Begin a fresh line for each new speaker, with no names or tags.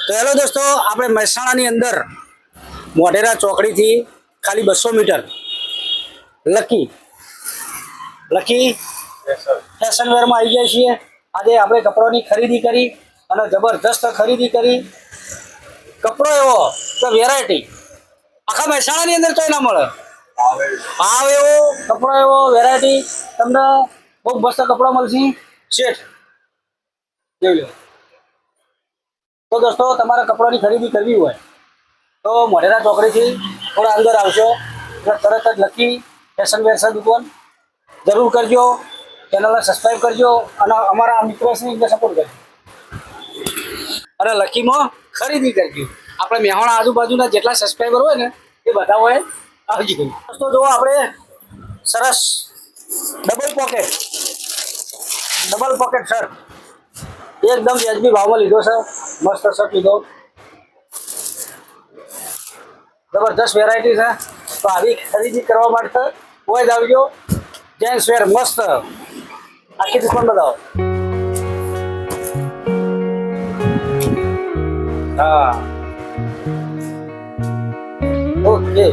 તો હેલો દોસ્તો, આપણે મહેસાણાની અંદર મોઢેરા ચોકડીથી ખાલી 200 મીટર લકી ફેશન વેરમાં આવી ગયા છીએ. આજે આપણે કપડાની ખરીદી કરી અને જબરદસ્ત ખરીદી કરી. કપડો એવો તો વેરાયટી આખા મહેસાણાની અંદર તો ના મળે. ભાવ એવો, કપડો એવો, વેરાયટી, તમને બહુ મસ્ત કપડા મળશે. શેઠ જોઈ લો. તો દોસ્તો, તમારે કપડાની ખરીદી કરવી હોય તો મોઢેરા ચોકડીથી થોડા અંદર આવશો એટલે તરત જ લકી ફેશન વેર દુકાન જરૂર કરજો. ચેનલને સબસ્ક્રાઈબ કરજો અને અમારા મિત્રોને સપોર્ટ કરજો અને લકીમાં ખરીદી કરજો. આપણે મહેસાણા આજુબાજુના જેટલા સબસ્ક્રાઈબર હોય ને એ બધા હોય આવજો. દોસ્તો જો આપણે સરસ ડબલ પોકેટ શર્ટ એકદમ વ્યાજબી ભાવમાં લીધો છે. મસ્ત શર્ટ લીધો, જબરદસ્ત વેરાયટી છે. તો આવી ખરીદી કરવા માટે કોઈ જ આવજો. જેન્ટ્સ વેર મસ્ત આખી દુકાન બતાવો. હા, ઓકે.